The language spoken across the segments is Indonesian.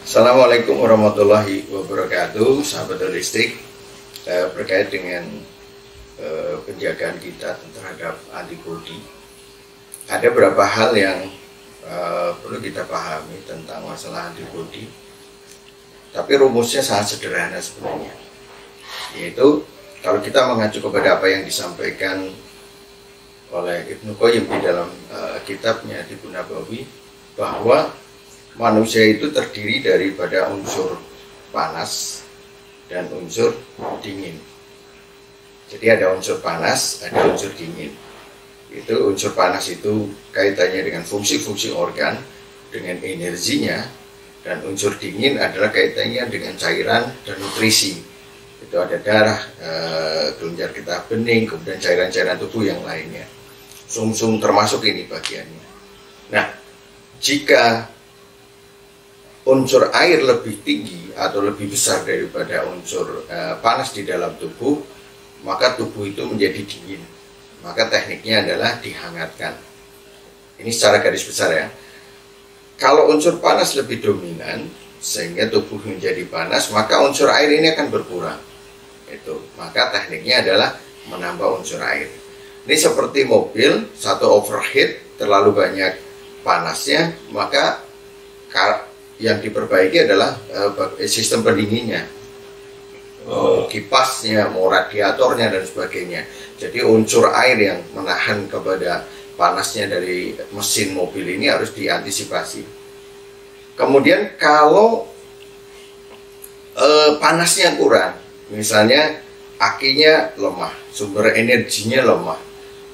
Assalamualaikum warahmatullahi wabarakatuh, sahabat holistik. Berkait dengan penjagaan kita terhadap antibodi, ada beberapa hal yang perlu kita pahami tentang masalah antibodi. Tapi rumusnya sangat sederhana sebenarnya, yaitu kalau kita mengacu kepada apa yang disampaikan oleh Ibnu Qayyim di dalam kitabnya Tibbun Nabawi, bahwa manusia itu terdiri daripada unsur panas dan unsur dingin. Jadi ada unsur panas, ada unsur dingin. Itu unsur panas itu kaitannya dengan fungsi-fungsi organ, dengan energinya, dan unsur dingin adalah kaitannya dengan cairan dan nutrisi. Itu ada darah, kelenjar getah bening, kemudian cairan-cairan tubuh yang lainnya. Sum-sum termasuk ini bagiannya. Nah, jika unsur air lebih tinggi atau lebih besar daripada unsur panas di dalam tubuh, maka tubuh itu menjadi dingin. Maka tekniknya adalah dihangatkan. Ini secara garis besar ya. Kalau unsur panas lebih dominan sehingga tubuh menjadi panas, maka unsur air ini akan berkurang. Maka tekniknya adalah menambah unsur air. Ini seperti mobil, satu overheat, terlalu banyak panasnya, maka yang diperbaiki adalah sistem pendinginnya, kipasnya, mau radiatornya dan sebagainya. Jadi unsur air yang menahan kepada panasnya dari mesin mobil ini harus diantisipasi. Kemudian kalau panasnya kurang, misalnya akinya lemah, sumber energinya lemah,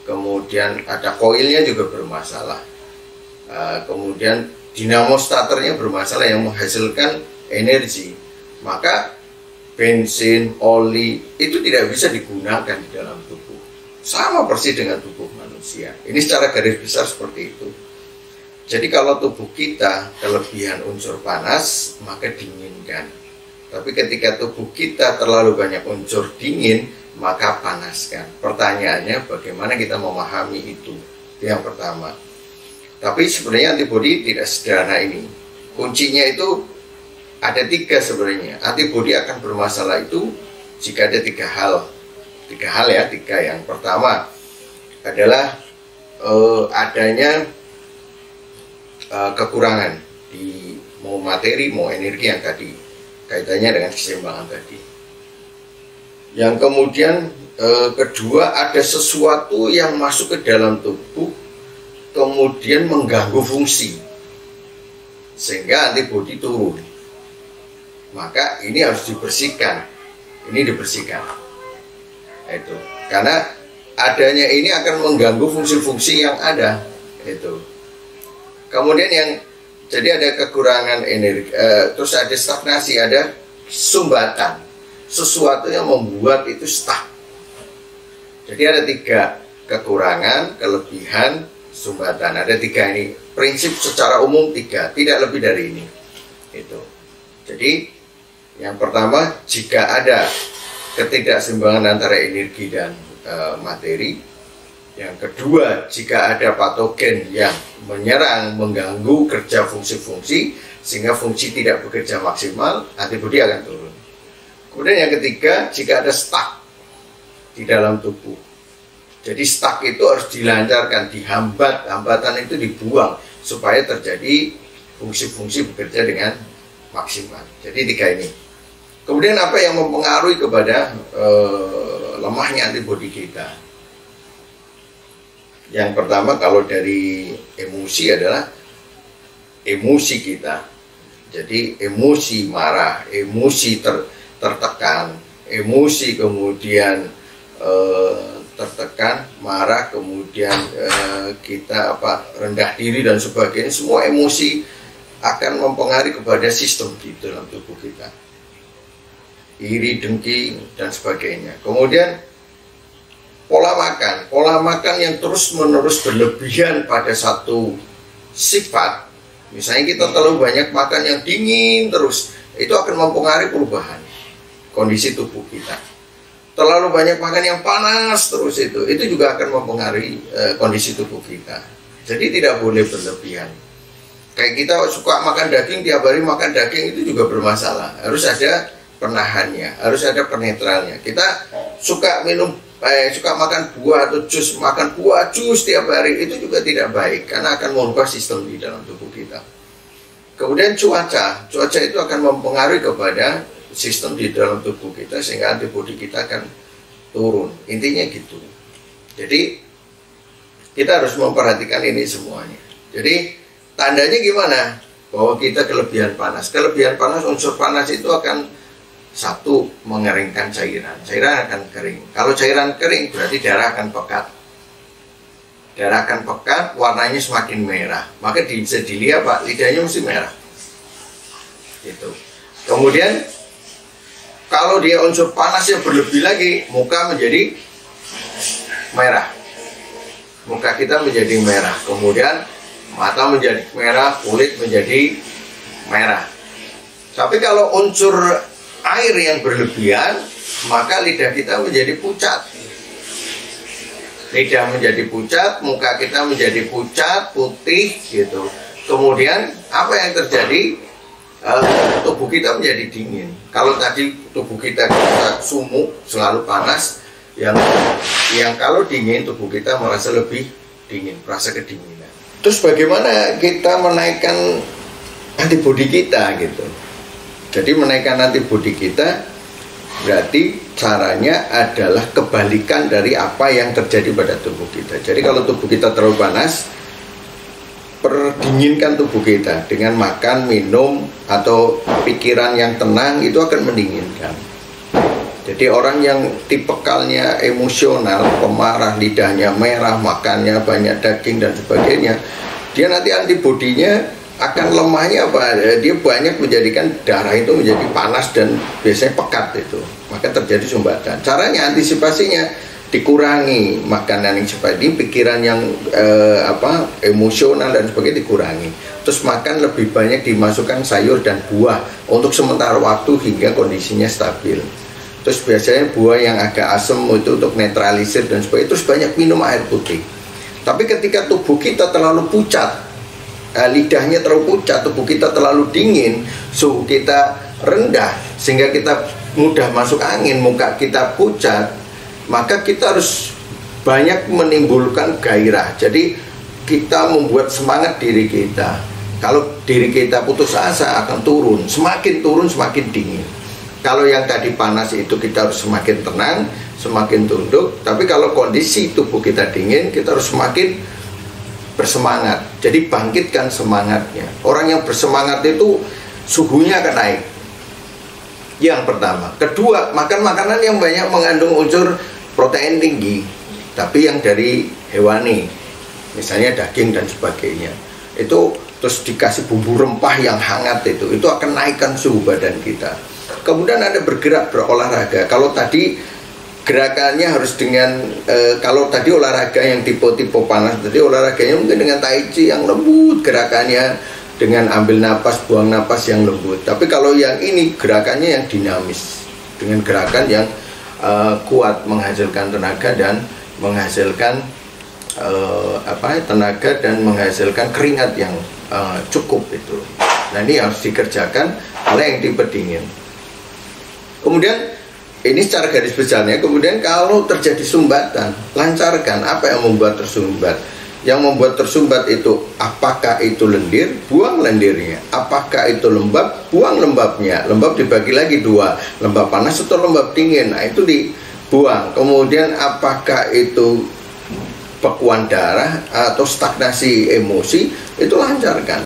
kemudian ada koilnya juga bermasalah, kemudian dinamo starternya bermasalah yang menghasilkan energi, maka bensin, oli itu tidak bisa digunakan di dalam tubuh. Sama persis dengan tubuh manusia. Ini secara garis besar seperti itu. Jadi kalau tubuh kita kelebihan unsur panas, maka dinginkan. Tapi ketika tubuh kita terlalu banyak unsur dingin, maka panaskan. Pertanyaannya bagaimana kita memahami itu? Itu yang pertama. Tapi sebenarnya antibodi tidak sederhana ini. Kuncinya itu ada tiga sebenarnya. Antibodi akan bermasalah itu jika ada tiga hal. Tiga. Yang pertama adalah adanya kekurangan di mau materi, mau energi yang tadi. Kaitannya dengan keseimbangan tadi. Yang kemudian kedua, ada sesuatu yang masuk ke dalam tubuh kemudian mengganggu fungsi sehingga antibodi turun. Maka ini harus dibersihkan. Ini dibersihkan. Itu. Karena adanya ini akan mengganggu fungsi-fungsi yang ada. Itu. Kemudian yang jadi ada kekurangan energi, terus ada stagnasi, ada sumbatan. Sesuatu yang membuat itu stuck. Jadi ada tiga, kekurangan, kelebihan, sumbatan. Ada tiga ini, prinsip secara umum tiga, tidak lebih dari ini. Jadi yang pertama, jika ada ketidakseimbangan antara energi dan materi. Yang kedua, jika ada patogen yang menyerang, mengganggu kerja fungsi-fungsi sehingga fungsi tidak bekerja maksimal, antibodi akan turun. Kemudian yang ketiga, jika ada stuck di dalam tubuh. Jadi stuck itu harus dilancarkan, dihambat, hambatan itu dibuang supaya terjadi fungsi-fungsi bekerja dengan maksimal. Jadi tiga ini. Kemudian apa yang mempengaruhi kepada lemahnya antibodi kita? Yang pertama, kalau dari emosi adalah emosi kita. Jadi emosi marah, emosi tertekan, emosi kemudian tertekan, marah, kemudian kita rendah diri dan sebagainya. Semua emosi akan mempengaruhi kepada sistem di dalam tubuh kita. Iri, dengki dan sebagainya. Kemudian pola makan yang terus-menerus berlebihan pada satu sifat. Misalnya kita terlalu banyak makan yang dingin terus, itu akan mempengaruhi perubahan kondisi tubuh kita. Terlalu banyak makan yang panas terus, itu juga akan mempengaruhi kondisi tubuh kita. Jadi tidak boleh berlebihan. Kayak kita suka makan daging, tiap hari makan daging itu juga bermasalah. Harus ada penahannya, harus ada penetralnya. Kita suka suka makan buah atau jus, makan buah jus tiap hari itu juga tidak baik karena akan mengubah sistem di dalam tubuh kita. Kemudian cuaca itu akan mempengaruhi kepada sistem di dalam tubuh kita sehingga antibodi kita akan turun. Intinya gitu. Jadi kita harus memperhatikan ini semuanya. Jadi tandanya gimana? Bahwa kita kelebihan panas. Kelebihan panas, unsur panas itu akan satu, mengeringkan cairan. Cairan akan kering. Kalau cairan kering berarti darah akan pekat. Darah akan pekat, warnanya semakin merah. Maka bisa dilihat Pak, lidahnya mesti merah. Gitu. Kemudian kalau dia unsur panasnya berlebih lagi, muka menjadi merah. Muka kita menjadi merah. Kemudian mata menjadi merah, kulit menjadi merah. Tapi kalau unsur air yang berlebihan, maka lidah kita menjadi pucat. Lidah menjadi pucat, muka kita menjadi pucat, putih gitu. Kemudian apa yang terjadi? Tubuh kita menjadi dingin. Kalau tadi tubuh kita sumuk, selalu panas, yang kalau dingin tubuh kita merasa lebih dingin, merasa kedinginan. Terus bagaimana kita menaikkan antibodi kita gitu? Jadi menaikkan antibodi kita berarti caranya adalah kebalikan dari apa yang terjadi pada tubuh kita. Jadi kalau tubuh kita terlalu panas, perdinginkan tubuh kita dengan makan, minum, atau pikiran yang tenang itu akan mendinginkan. Jadi orang yang tipikalnya emosional, pemarah, lidahnya merah, makannya banyak daging dan sebagainya, dia nanti antibodinya akan lemahnya apa? Dia banyak menjadikan darah itu menjadi panas dan biasanya pekat itu. Maka terjadi sumbatan. Caranya antisipasinya dikurangi makanan yang seperti ini, pikiran yang emosional dan sebagainya dikurangi. Terus makan lebih banyak, dimasukkan sayur dan buah untuk sementara waktu hingga kondisinya stabil. Terus biasanya buah yang agak asam itu untuk netralisir dan sebagainya. Terus banyak minum air putih. Tapi ketika tubuh kita terlalu pucat, lidahnya terlalu pucat, tubuh kita terlalu dingin, suhu kita rendah sehingga kita mudah masuk angin, muka kita pucat, maka kita harus banyak menimbulkan gairah. Jadi kita membuat semangat diri kita. Kalau diri kita putus asa akan turun semakin dingin. Kalau yang tadi panas itu kita harus semakin tenang, semakin tunduk. Tapi kalau kondisi tubuh kita dingin, kita harus semakin bersemangat. Jadi bangkitkan semangatnya. Orang yang bersemangat itu suhunya akan naik. Yang pertama. Kedua, makan makanan yang banyak mengandung unsur protein tinggi, tapi yang dari hewani, misalnya daging dan sebagainya. Itu terus dikasih bumbu rempah yang hangat itu akan naikkan suhu badan kita. Kemudian ada berolahraga. Kalau tadi gerakannya harus dengan kalau tadi olahraga yang tipe-tipe panas, tadi olahraganya mungkin dengan tai chi yang lembut gerakannya, dengan ambil napas, buang napas yang lembut. Tapi kalau yang ini gerakannya yang dinamis, dengan gerakan yang kuat, menghasilkan tenaga dan menghasilkan tenaga dan menghasilkan keringat yang cukup itu. Nah ini harus dikerjakan oleh yang tipe dingin. Kemudian ini secara garis besarnya. Kemudian kalau terjadi sumbatan, lancarkan. Apa yang membuat tersumbat? Yang membuat tersumbat itu, apakah itu lendir? Buang lendirnya. Apakah itu lembab? Buang lembabnya. Lembab dibagi lagi dua, lembab panas atau lembab dingin. Nah itu dibuang. Kemudian apakah itu bekuan darah atau stagnasi emosi? Itu lancarkan.